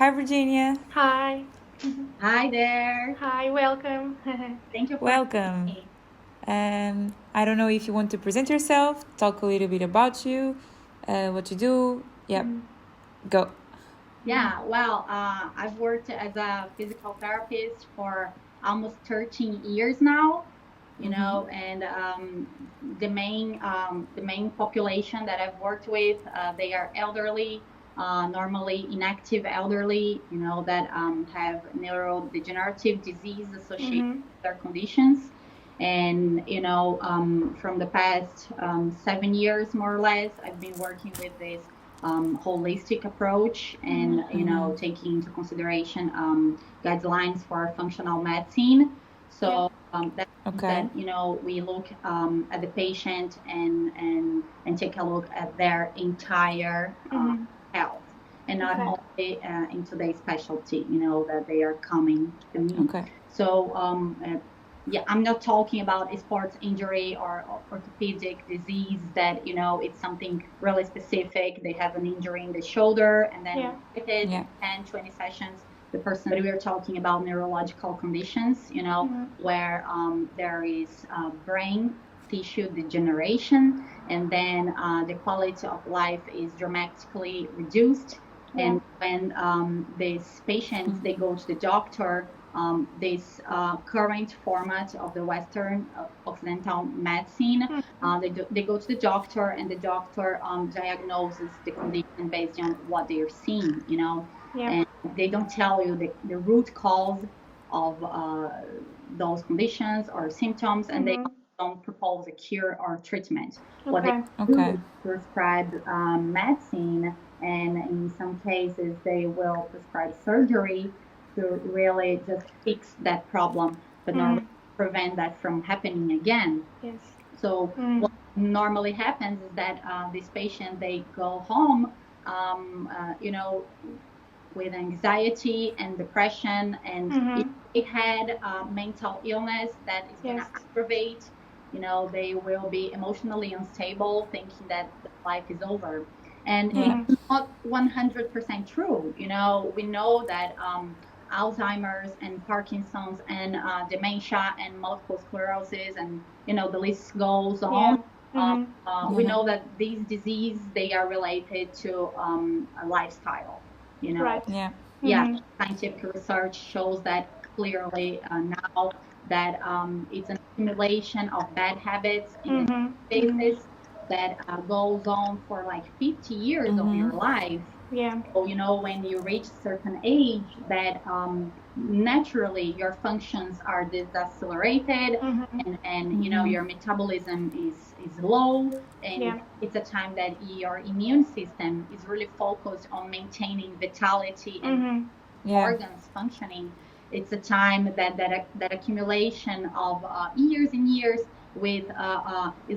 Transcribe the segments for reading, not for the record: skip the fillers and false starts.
Hi, Virginia. Hi. Hi there. Hi, welcome. Thank you for Welcome. having me. I don't know if you want to present yourself, talk a little bit about you, what you do. Yep, go. Yeah, well, I've worked as a physical therapist for almost 13 years now, and the main population that I've worked with, they are elderly, normally inactive elderly, that have neurodegenerative disease associated with their conditions. And, from the past 7 years, more or less, I've been working with this holistic approach and taking into consideration guidelines for functional medicine. So that means Okay. that we look at the patient and take a look at their entire health, and not only into their specialty that they are coming to me. Okay. So yeah, I'm not talking about a sports injury or orthopedic disease that it's something really specific. They have an injury in the shoulder and then with it in 10, 20 sessions, the person. But we are talking about neurological conditions, where there is brain tissue degeneration, and then the quality of life is dramatically reduced. And when these patients they go to the doctor, this current format of the Western Occidental medicine, they go to the doctor, and the doctor diagnoses the condition based on what they are seeing, and they don't tell you the root cause of those conditions or symptoms, and they don't propose a cure or treatment. What they do is prescribe medicine, and in some cases they will prescribe surgery to really just fix that problem, but not prevent that from happening again. Yes. So what normally happens is that this patient, they go home, with anxiety and depression, and if they had mental illness that is going to aggravate, they will be emotionally unstable, thinking that life is over. And it's not 100% true. We know that Alzheimer's and Parkinson's and dementia and multiple sclerosis, and the list goes on. We know that these diseases, they are related to a lifestyle. Right. Yeah, scientific research shows that clearly now, that it's an accumulation of bad habits in the basis that goes on for like 50 years of your life. So, when you reach a certain age, that naturally your functions are decelerated, and your metabolism is low, and it's a time that your immune system is really focused on maintaining vitality and organs functioning. It's a time that accumulation of years and years with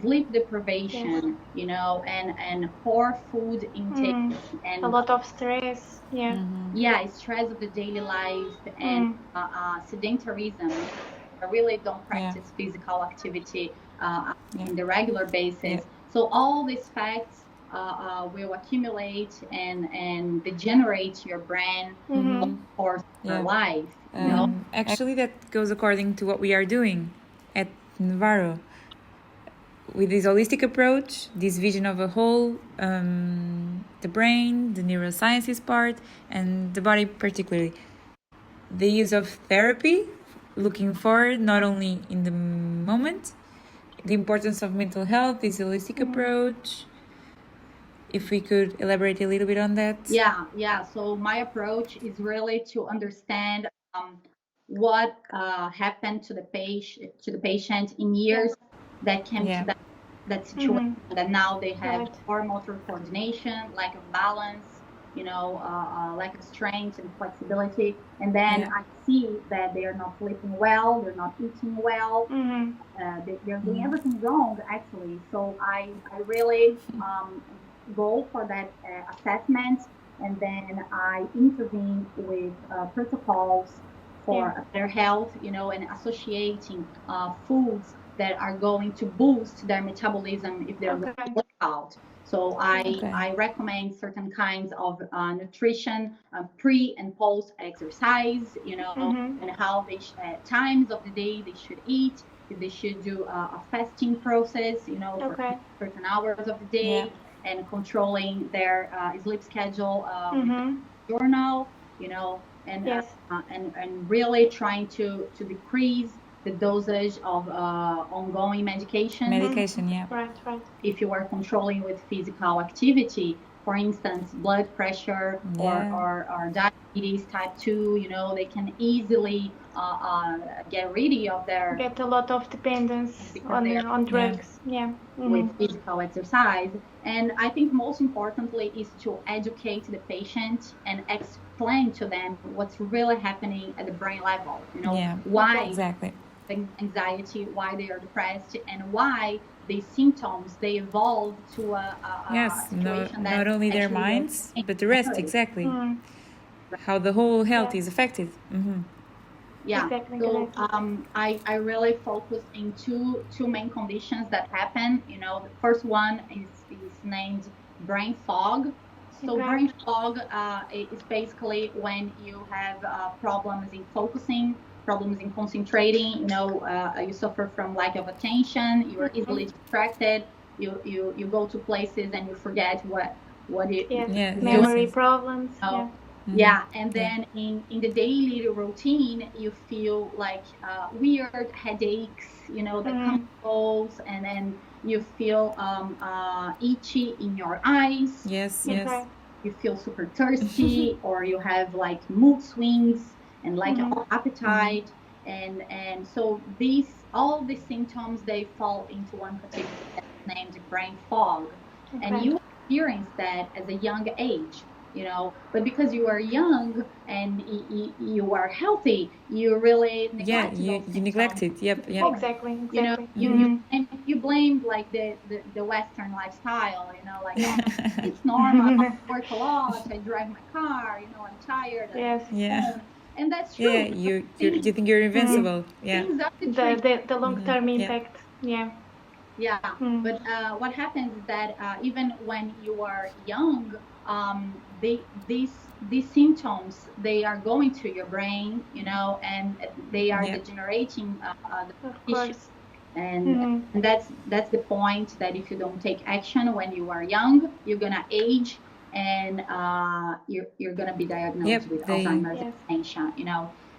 sleep deprivation, and poor food intake, and a lot of stress. stress of the daily life, and sedentarism. I really don't practice physical activity in the regular basis. So all these facts will accumulate and degenerate your brain for your life. Actually, that goes according to what we are doing at NEVARO. With this holistic approach, this vision of a whole, the brain, the neurosciences part, and the body particularly. The use of therapy, looking forward, not only in the moment, the importance of mental health, this holistic approach. If we could elaborate a little bit on that. Yeah. So my approach is really to understand what happened to the patient in years that came to that situation, that now they have poor motor coordination, lack of balance, lack of strength and flexibility. And then I see that they are not sleeping well, they're not eating well, they're doing everything wrong, actually. So I really go for that assessment, and then I intervene with protocols for their health, and associating foods that are going to boost their metabolism if they're going to work out. So I recommend certain kinds of nutrition pre and post exercise, and how they times of the day they should eat, if they should do a fasting process, for certain hours of the day, and controlling their sleep schedule journal, and and really trying to decrease the dosage of ongoing medication. Right. If you are controlling with physical activity, for instance, blood pressure or diabetes type 2, they can easily get rid of their get a lot of dependence on drugs. With physical exercise. And I think most importantly is to educate the patient and explain to them what's really happening at the brain level. Why anxiety, why they are depressed, and why these symptoms they evolve to a situation not only their minds but the rest. How the whole health is affected. Exactly. So I really focused in two main conditions that happen. The first one is named brain fog. So brain fog is basically when you have problems in focusing, problems in concentrating. You suffer from lack of attention. You are easily distracted. You go to places and you forget what memory problems. And then in the daily routine, you feel like weird headaches, that come close, and then you feel itchy in your eyes. You feel super thirsty, or you have like mood swings and like appetite, and so all these symptoms they fall into one category that's named brain fog, and you experience that as a young age. But because you are young and you are healthy, you really neglect you neglect it. Exactly. You blame like the Western lifestyle, like it's normal. I work a lot, I drive my car, I'm tired. And that's true. You think you're invincible. The long-term impact. But what happens is that even when you are young, these symptoms they are going to your brain, and they are degenerating the tissues. And that's the point, that if you don't take action when you are young, you're gonna age, and you're gonna be diagnosed with Alzheimer's dementia.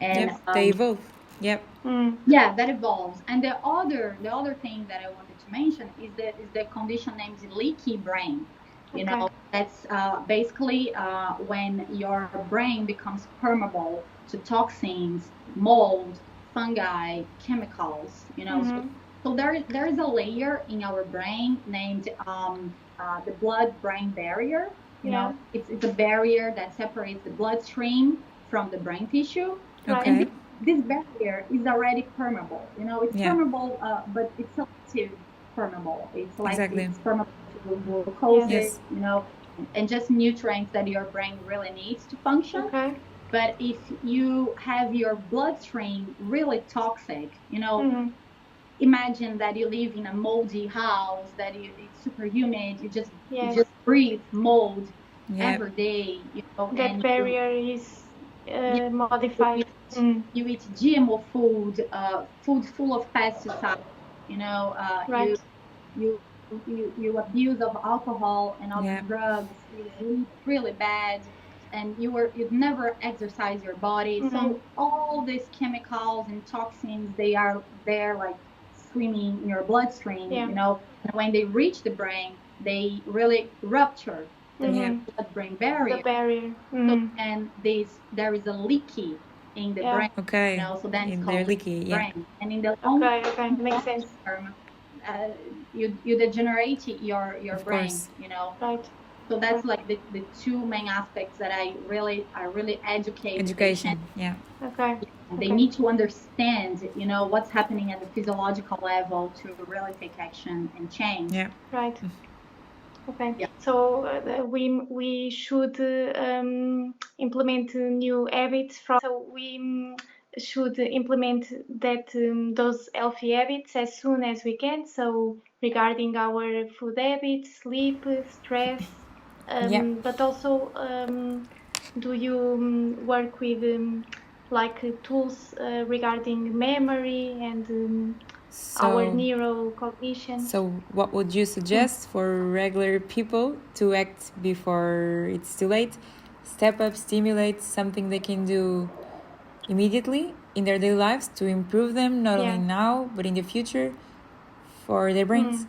And they evolve. That evolves. And the other thing that I wanted to mention is the condition named leaky brain. That's basically when your brain becomes permeable to toxins, mold, fungi, chemicals. So there is a layer in our brain named the blood-brain barrier. It's a barrier that separates the bloodstream from the brain tissue. And this barrier is already permeable. It's permeable, but it's selective permeable. It's like it's permeable to glucose, and just nutrients that your brain really needs to function. But if you have your bloodstream really toxic, imagine that you live in a moldy house, that it's super humid, you just breathe mold every day. That barrier is modified. You eat GMO food, food full of pesticides. You abuse of alcohol and other drugs. You sleep really bad, and you never exercise your body. So all these chemicals and toxins, they are there like swimming in your bloodstream. And when they reach the brain, they really rupture the blood-brain barrier. The barrier. And there is a leaky in the brain. So then it's called leaky, brain. And in the long makes sense. term, you degenerate your brain. So that's like the two main aspects that I really educate. Education. They need to understand, what's happening at the physiological level to really take action and change. So we should implement new habits. So we should implement those healthy habits as soon as we can. So regarding our food habits, sleep, stress, but also do you work with tools regarding memory and our neurocognition? So what would you suggest for regular people to act before it's too late? Step up, stimulate something they can do immediately in their daily lives to improve them, not only now, but in the future for their brains?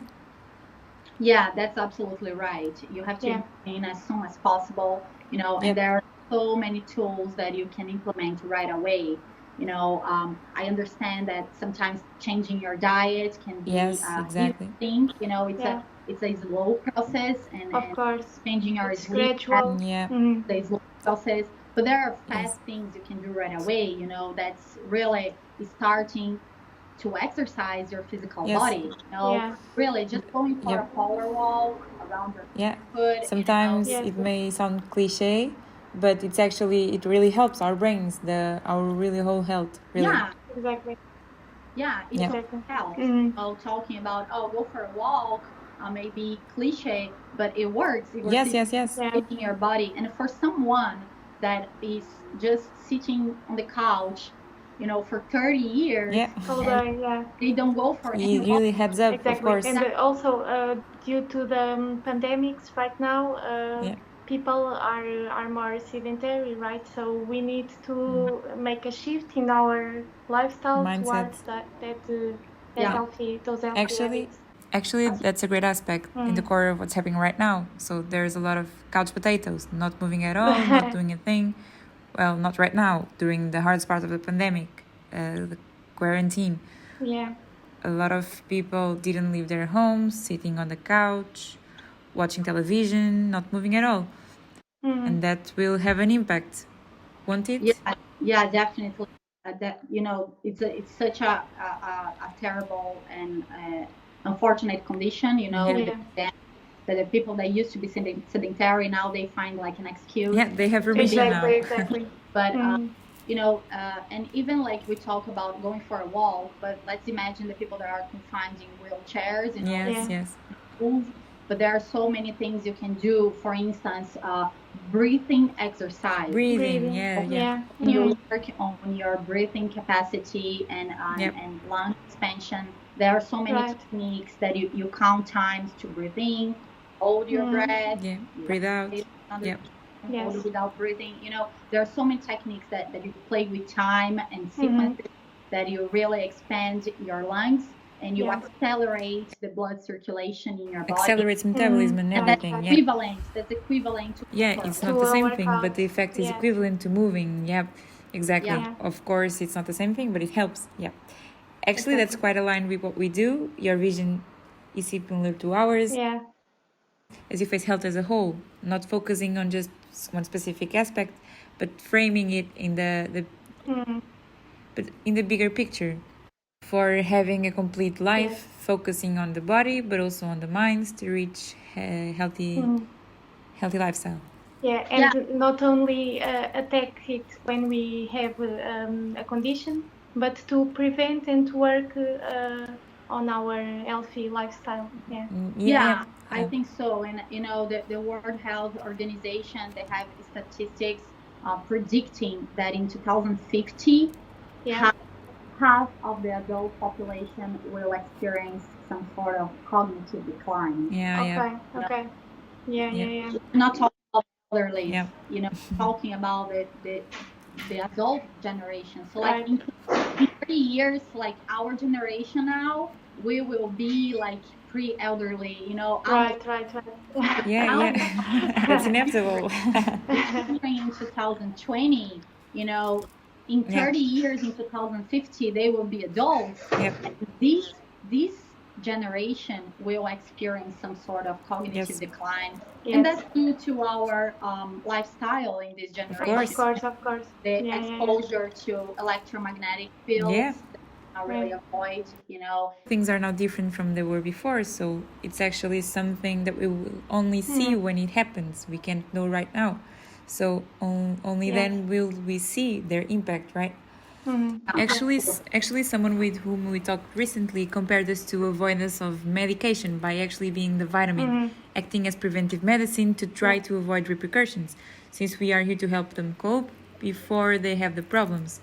Yeah, that's absolutely right. You have to implement as soon as possible, and there are so many tools that you can implement right away. I understand that sometimes changing your diet can be a huge thing. It's a slow process, and of course, changing your sleep gradual. It's a slow process. But there are fast things you can do right away. That's really starting to exercise your physical body. Really just going for a power walk around your neighborhood. Sometimes it may sound cliche, but it really helps our brains, our really whole health. Really. Yeah, exactly. Yeah, it helps. Talking about go for a walk, maybe cliche, but it works. Yes. In your body, and for someone that is just sitting on the couch, for 30 years, they don't go for any it really heads up, exactly. Of course. And also due to the pandemics right now, people are more sedentary, right? So we need to make a shift in our lifestyle towards that healthy habits. Actually, that's a great aspect in the core of what's happening right now. So there's a lot of couch potatoes, not moving at all, not doing a thing. Well, not right now, during the hardest part of the pandemic, the quarantine. Yeah. A lot of people didn't leave their homes, sitting on the couch, watching television, not moving at all. And that will have an impact, won't it? Yeah, definitely. It's such a terrible and unfortunate condition, that the people that used to be sedentary, now they find like an excuse. Yeah, they have remission now. Exactly. But and even like we talk about going for a walk, but let's imagine the people that are confined in wheelchairs. Yes. But there are so many things you can do. For instance, breathing exercise. Yeah. You work on your breathing capacity and lung expansion. There are so many techniques that you count times to breathe in, hold your breath, breathe out. Hold without breathing. There are so many techniques that you play with time and sequences that you really expand your lungs and you accelerate the blood circulation in your body. Accelerates metabolism and everything. That's equivalent to it's not the same thing, but the effect is equivalent to moving. Yeah, exactly. Yeah. Of course, it's not the same thing, but it helps. Yeah. Actually, that's quite aligned with what we do. Your vision is similar to ours. Yeah. As you face health as a whole, not focusing on just one specific aspect, but framing it in but in the bigger picture, for having a complete life, focusing on the body, but also on the minds to reach a healthy lifestyle. Yeah, and not only attack it when we have a condition, but to prevent and to work on our healthy lifestyle. Yeah. I think so. And the World Health Organization, they have statistics predicting that in 2050, half of the adult population will experience some sort of cognitive decline. Okay. Yeah. Not talking about elderly, talking about the adult generation. So like in 30 years, like our generation now, we will be like pre-elderly, Right. Yeah. That's inevitable. In 2020, in 30 years, in 2050, they will be adults. This generation will experience some sort of cognitive decline. And that's due to our lifestyle in this generation. Of course. The exposure to electromagnetic fields. Really avoid, Things are now different from they were before, so it's actually something that we will only see when it happens. We can't know right now, so only then will we see their impact, right? Actually, someone with whom we talked recently compared this to avoidance of medication by actually being the vitamin acting as preventive medicine to try to avoid repercussions, since we are here to help them cope before they have the problems.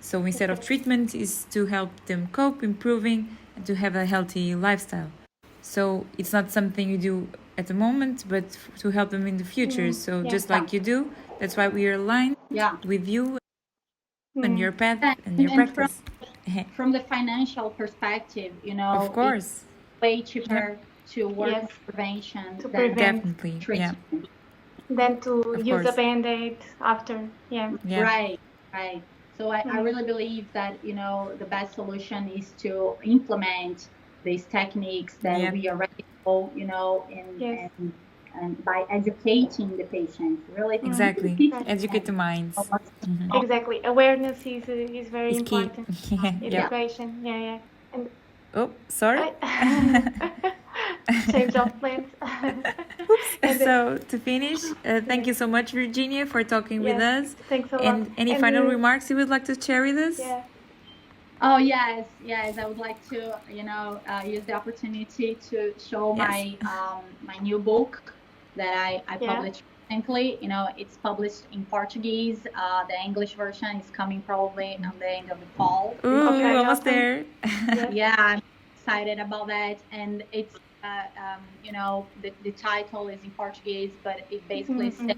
So instead of treatment is to help them cope, improving, and to have a healthy lifestyle. So it's not something you do at the moment, but to help them in the future. So just like you do, that's why we are aligned with you and your path and your practice. From the financial perspective, you know, of course, it's way cheaper to work with prevention to than definitely, treatment. Than to use a band-aid after. Right. So I really believe that, you know, the best solution is to implement these techniques that we already know, you know, and by educating the patients, really. Exactly. Educate the minds. Exactly. Awareness is very important. Education. And oh, sorry. Change of plans. Oops. So to finish, thank you so much, Virginia, for talking with us. Thanks a lot. And any final remarks you would like to share with us? Oh yes, I would like to, you know, use the opportunity to show my my new book that I published recently. You know, it's published in Portuguese. The English version is coming probably on the end of the fall. Ooh, almost there. I'm excited about that, and it's you know, the title is in Portuguese, but it basically says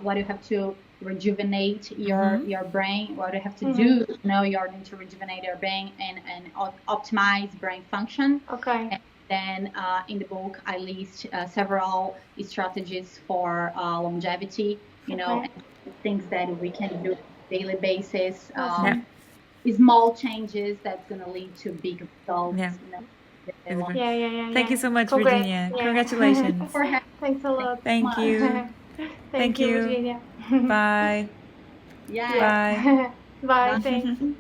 what you have to rejuvenate your brain, what you have to do, you know, in order to rejuvenate your brain and optimize brain function. And then in the book, I list several strategies for longevity, you know, and things that we can do on a daily basis. Small changes that's going to lead to big results. You know. Thank you so much, Virginia. Congratulations. Thanks a lot. Thank you. Thank you, Virginia. Bye. Bye. Bye. Thanks.